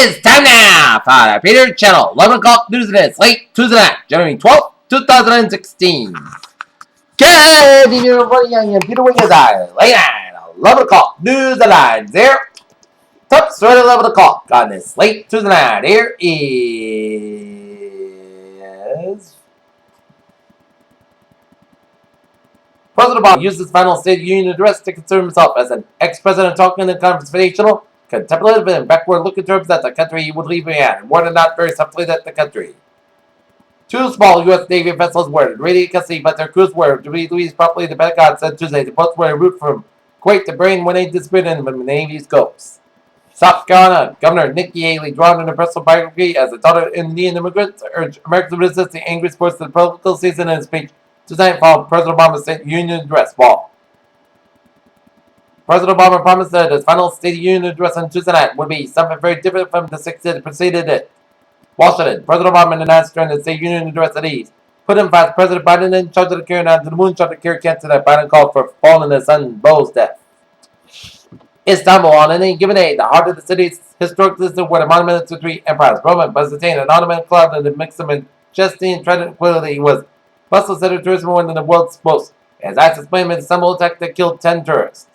It's time now for the Peter Channel 11 o'clock news and it's late Tuesday night, January 12th, 2016. Good evening, everybody. I am Peter Wiggins. Late night, 11 o'clock news and lines there. Top straight at 11 o'clock on this late Tuesday night. Here is President Obama used his final State of the Union address to consider himself as an ex-president talking in the confrontational, contemplative, and backward-looking terms that the country he would leave behind, and more than not very subtly that the country. Two small U.S. Navy vessels were in immediate custody, but their crews were to be released properly. The Pentagon said Tuesday the boats were en route from Kuwait to Bahrain when they disappeared in the Navy's scopes. South Carolina Governor Nikki Haley, drawn in a personal biography as a daughter of Indian immigrants, urged Americans to resist the angry sports of the political season in a speech Tuesday followed President Obama's State of the Union address. President Obama promised that his final State of the Union address on Tuesday night would be something very different from the six that preceded it. Washington. President Obama announced during the State of the Union address that he put in Vice President Biden in charge of the carrying on to the moonshot to cure cancer that Biden called for following his son Beau's death. Istanbul, on any given day, the heart of the city's historic system where the monument to three empires, Roman, Byzantine, and Ottoman, cloud and the mix of majesty and tranquility was Bustle center tourism more than the world's most, as ISIS blamed an Istanbul attack that killed 10 tourists.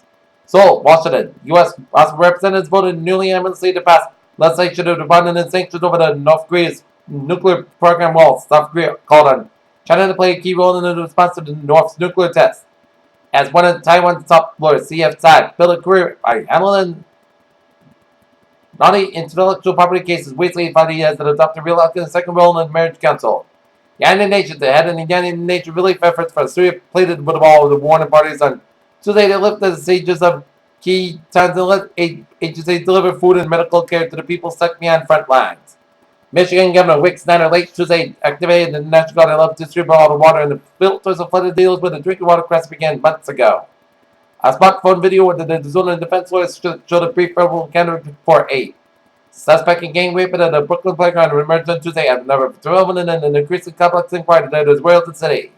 Seoul, Washington, U.S. House of Representatives voted newly unanimously to pass legislation of abandoned sanctions over the North Korea's nuclear program while South Korea called on China to play a key role in the response to the North's nuclear test. As one of Taiwan's top lawyers, CF side, built a career by handling naughty intellectual property cases, recently found he has adopted a real second role in the Marriage Council. United Nations, the head of the United Nations relief efforts for Syria, pleaded with all of the warning parties on Tuesday to lift the sieges of key towns and let agencies deliver food and medical care to the people stuck behind front lines. Michigan Governor Wick Snyder late Tuesday activated the National Guard and left to distribute all the water and the filters of flooded deals with the drinking water crisis began months ago. A smartphone video with the Zona defense lawyers showed a brief verbal encounter for aid. Suspect in gang rape at a Brooklyn playground emerged on Tuesday after number 12 and an increasingly complex inquiry that has roiled the city.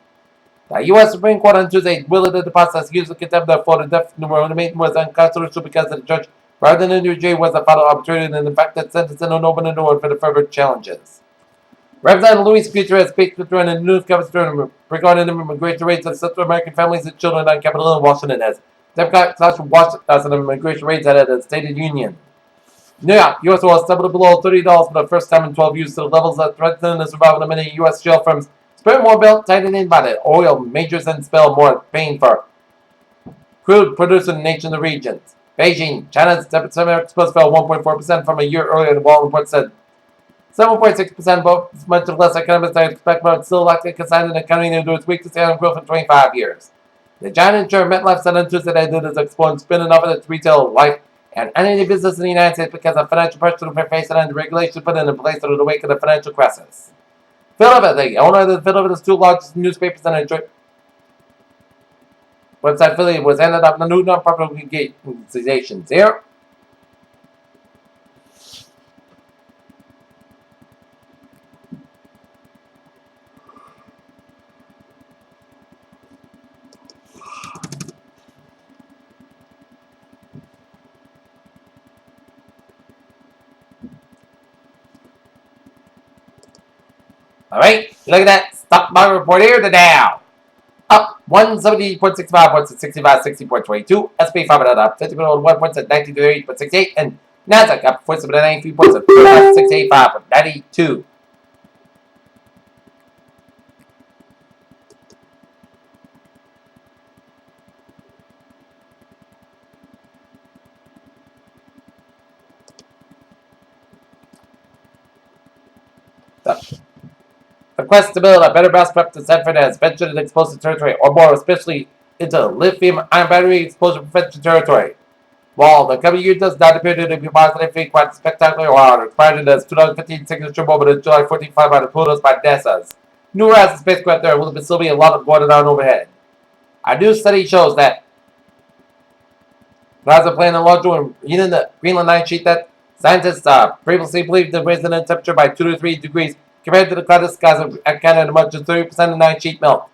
The U.S. Supreme Court on Tuesday ruled that the process used to condemn the Florida death penalty was unconstitutional because the judge, rather than a new jury, was a final arbitrator and the fact that sentencing don't open the door for the further challenges. Representative Louis Future has speaks during the news coverage regarding the immigration rates of Central American families and children on Capitol Hill in Washington as Democrats Washington immigration rates at the State of the Union. New York, U.S. oil stumbled below $30 for the first time in 12 years to the levels that threaten the survival of many U.S. shale firms. Spread more belt tightening by the oil majors and spell more pain for crude producing nations in the regions. Beijing, China's semiconductor exports fell 1.4% from a year earlier. The Wall report said 7.6%, both much less economists I expect, but still likely consigned in accounting into its weakest annual growth in 25 years. The giant insurer MetLife said on Tuesday that it is exploring spinning off its retail life and any business in the United States because of financial pressure they're facing and the regulations put in place in the wake of the financial crisis. Philadelphia, the owner of the Philadelphia's two largest newspapers in Detroit website Philly was ended up in the new non-profit organizations here. All right, look at that stock market report here. The Dow up 170.65 points at 6560.22. SP 500 up 50.1 points at 1938.68, and Nasdaq up 47.93 points at 685.92. The quest to build a better mousetrap to Sanford has ventured in explosive territory, or more especially into lithium-ion battery explosion prevention territory. While the coming year does not appear to be positively quite spectacular or hard, expired as 2015 signature moment in July 14 by the Pluto's by NASA's New Horizons spacecraft. There will still be a lot of going on overhead. A new study shows that NASA plan a larger in the Greenland ice sheet that scientists previously believed the raising the temperature by 2 to 3 degrees compared to the clouded skies of Canada, much as 30% of night sheet melt.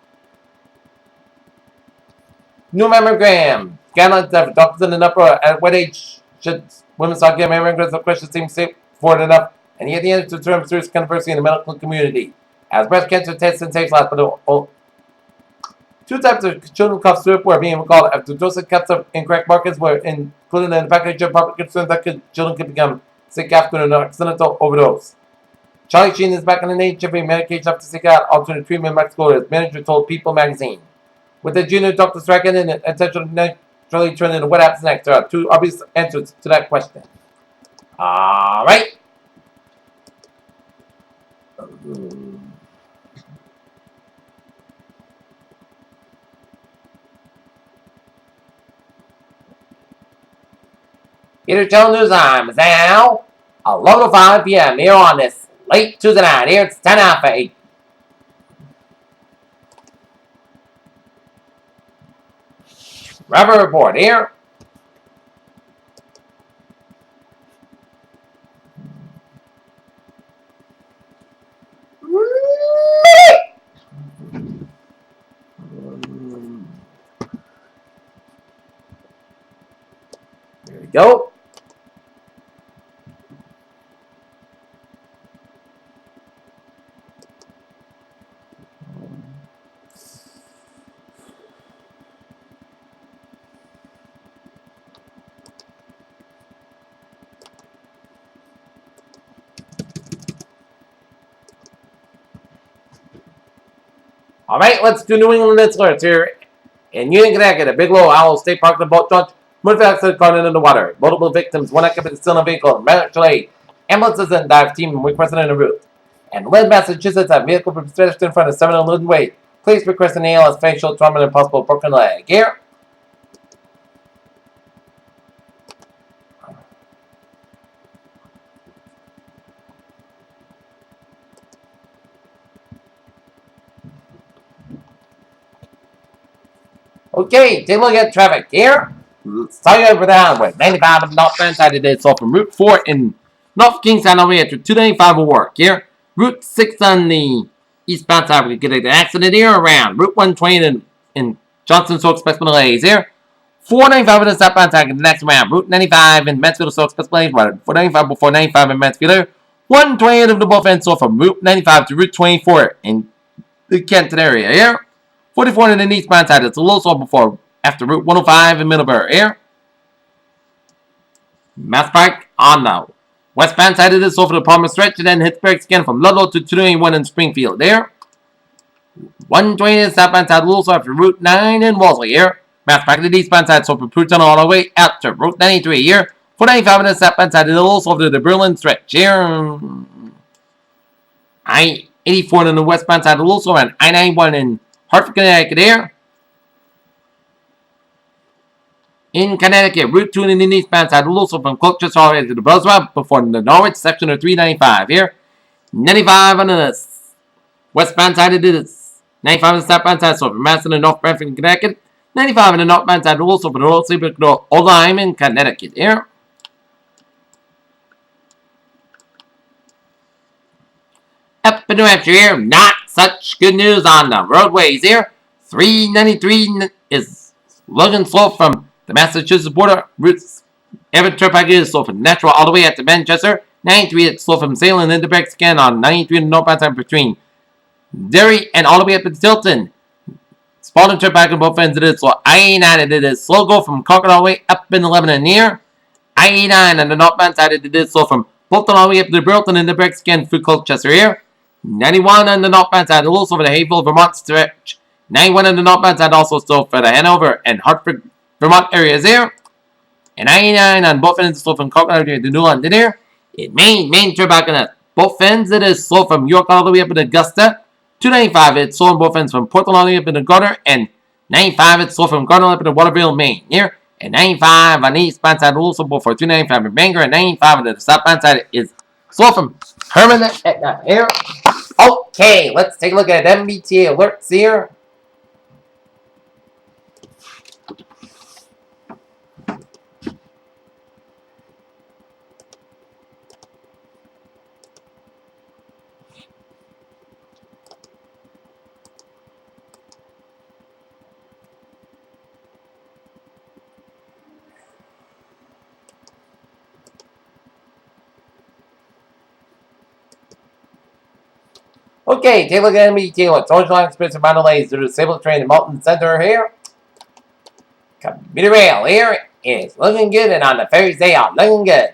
New mammogram. Guidelines have doctors in an uproar at what age should women start getting mammograms? The question seems forward enough, and yet the answer to term serious controversy in the medical community. As breast cancer tests and takes last, but two types of children's cough syrup were being recalled after dosage cuts of incorrect markers were included in the package of public concern that children could become sick after an accidental overdose. Charlie Sheen is back on the name shipping medication up to seek out alternate treatment in Mexico, as manager told People magazine. With the junior doctor striking and attention naturally turning into what happens next, there are two obvious answers to that question. All right. Peter Joe News Time is now 11:05 p.m. here on this late Tuesday night. Here it's 10 after 8. Rapid report here. There we go. All right, let's do New England alerts here. In Union, Connecticut, a Bigelow Owl State Park, the boat launch, motor accident caught in the water. Multiple victims, one occupant still in a vehicle. Medical ambulances and dive team requested in a route. And Lynn, Massachusetts, a vehicle pedestrian in front of 7 Linden Way. Police request an ALS facial trauma and possible broken leg. Here. Okay, take a look at traffic here. Starting over down with 95 on the northbound side today. So from Route 4 in North Kingstown all the way after 295 will work here. Route 6 on the eastbound side, we get an accident here around Route 120 in Johnson, so expect delays here. 495 on the southbound side, the next round. Route 95 in Mansfield, so expect delays. 495 before 95 in Mansfield here. 128 of the both ends, so from Route 95 to Route 24 in the Kenton area here. 44 in the eastbound side, it's a little slow before after Route 105 in Middlebury here. Mass Pike on the westbound side of this over the Palmer stretch, and then hits brakes again from Ludlow to 221 in Springfield there. 120 in the southbound side, a little slow after Route 9 in Wolseley here. Mass Pike to the eastbound side, so for Pruitt Tunnel all the way out to Route 93 here. 495 in the southbound side, a little slow over the Berlin stretch here. I-84 in the westbound side, a little slow, and I-91 in Hartford, Connecticut here. In Connecticut, Route 2 in the eastbound side, also from Colchester all the way to the Buzzwell before the Norwich section of 395 here. 95 on the westbound side of this. 95 on the southbound side, so from Madison to North Branford, Connecticut. 95 on the northbound side, also from the Royal Sleeper to Old Lyme in Connecticut here. Up in New Hampshire here, not such good news on the roadways here. 393 is Logan slope from the Massachusetts border. Routes Everett Turnpike is slow from Natural all the way up to Manchester. 93 is slow from Salem into Breckscan on 93 in the northbound side between Derry and all the way up to Tilton. Spalding Turnpike on both ends it is slow. I-89 it is slow go from Concord all the way up in Lebanon near. I-89 on the northbound side it is slow from Bolton all the way up to Burlington into Breckscan through Colchester here. 91 on the northbound side, also for the Hayville, Vermont stretch. 91 on the northbound side, also still for the Hanover and Hartford, Vermont areas there. And 99 on both ends, slow from Concord to New London there. Main trip back on both ends, it is slow from York all the way up to Augusta. 295, it's slow on both ends from Portland all the way up to Gardner. And 95, it's slow from Gardner up to Waterville, Maine here. And 95 on the eastbound side, also before 295 in Bangor. And 95 on the southbound side is slow from Herman here. Okay, let's take a look at MBTA alerts here. Okay, take a look at enemy Taylor. Orange line experience around the lanes through the Sable train in Molten Center here. Commuter rail here is looking good, and on the ferries they are looking good.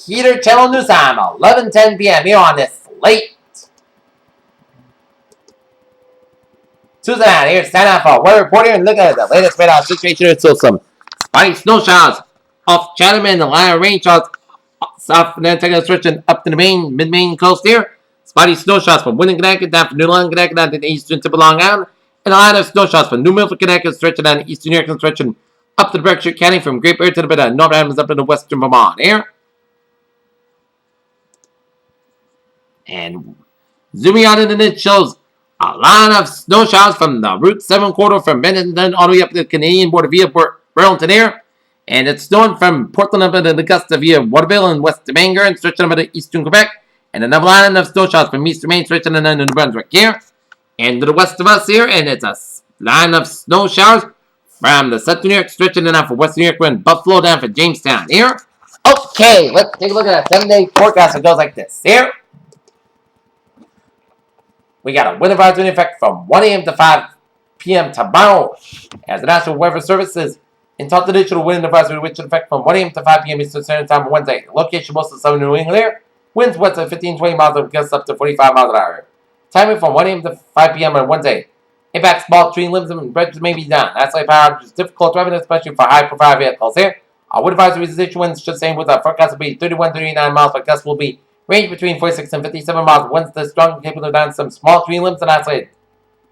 Peter Channel News Time, 11:10 p.m. here on this late Tuesday night. Here, stand up for weather reporter and look at the latest radar situation. So some spotty snow showers off Chatham and the line of rain showers south from Nantucket stretching up to the mid-Maine coast here. Spotty snow showers from Winton, Connecticut down from New London, Connecticut down to the eastern tip of Long Island. And a line of snow showers from New Milford, Connecticut stretching down to eastern New York and stretching up to the Berkshire County from Great Barrier to the bit of North Islands up to the western Vermont here. And zooming out into it shows a line of snow showers from the Route 7 corridor from Bennington all the way up to the Canadian border via Burlington here. And it's snowing from Portland up into Augusta via Waterville and west of Bangor and stretching up into eastern Quebec. And another line of snow showers from eastern Maine stretching into New Brunswick here. And to the west of us here, and it's a line of snow showers from the central New York stretching enough for western New York and Buffalo down for Jamestown here. Okay, let's take a look at that 7-day forecast. It goes like this here. We got a wind advisory in effect from 1 a.m. to 5 p.m. tomorrow. As the National Weather Service is in top the digital wind advisory, which in effect from 1 a.m. to 5 p.m. Eastern Standard Time on Wednesday. Location most of southern New England here. Winds west at 15-20 miles and gusts up to 45 miles an hour. Timing from 1 a.m. to 5 p.m. on Wednesday. Impact small tree limbs and branches may be down. That's like power is difficult driving, especially for high-profile vehicles here. Our wind advisory residual winds should stay with our forecast will be 31-39 miles, but gusts will be range between 46 and 57 miles. Winds the strong capable down some small tree limbs and isolated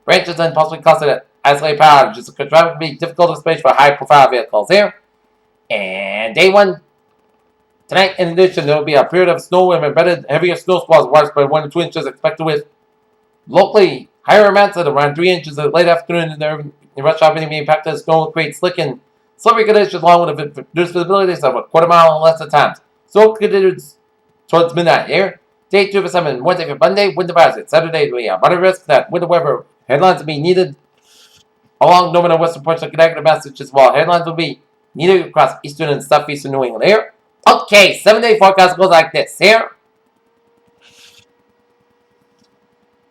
branches and possibly causing isolated power. Just driving can be difficult, especially for high-profile vehicles here. And day one. Tonight, in addition, there will be a period of snow and embedded heavier snow squalls, widespread 1 to 2 inches expected with locally higher amounts at around 3 inches in the late afternoon in the rush hour being impacted. Snow will create slick and slippery conditions along with a reduced visibility of a quarter mile and less at times. Snow conditions towards midnight here. Day 2 for 7, Wednesday for Monday, wind advisory. Saturday, we have moderate risk that winter weather headlines will be needed along northern and western portions of Connecticut and Massachusetts, while headlines will be needed across eastern and southeastern New England here. Okay, 7-day forecast goes like this here.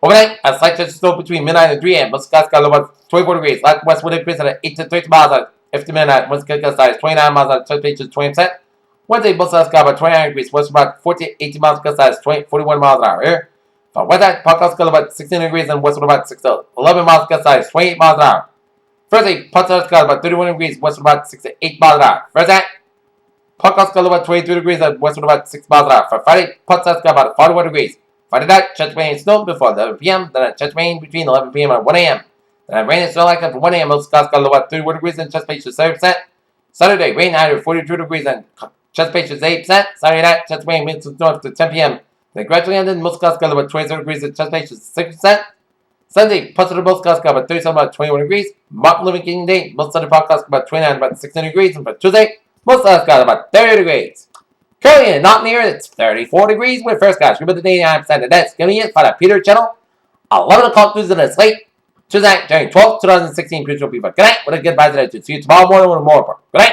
Overnight, a slight touch of snow between midnight and 3 a.m. Most skies got about 24 degrees. Light west wind increase at 8 to 30 miles at 50 midnight. Most skies got 29 miles at 20 to 20%. Wednesday, most skies got about 29 degrees. West about 40 to 18 miles, skies 41 miles an hour here. For Wednesday, Podcast got about 16 degrees and west about 6 to 11 miles, skies 28 miles an hour. Thursday, Podcast got about 31 degrees. West about 6 to 8 miles an hour. Thursday, Podcast got about 23 degrees and west about 6 miles an hour. For Friday, Podcast got about 41 degrees. Friday night, church rain and snow before 11 p.m. Then a church rain between 11 p.m. and 1 a.m. Then rain and snow like that from 1 a.m. Most skies got about 31 degrees and church pace is 30%. Saturday, rain high to 42 degrees and church pace is 8%. Saturday night, church rain winds to north to 10 p.m. Then gradually ended, most skies got about 27 degrees and church pace is 6%. Sunday, positive most skies got about 37, about 21 degrees. Martin Luther King Day, most Sunday podcast got about 29, about 16 degrees. And for Tuesday, most skies got about 30 degrees. Currently in not near, it's 34 degrees with first guys. Remember the 89%, and that's giving it for the Peter channel. 11 o'clock Tuesday this late. Tuesday, January 12th, 2016. Peter people. Good night. What a good bye today. See you tomorrow morning with more. Good night.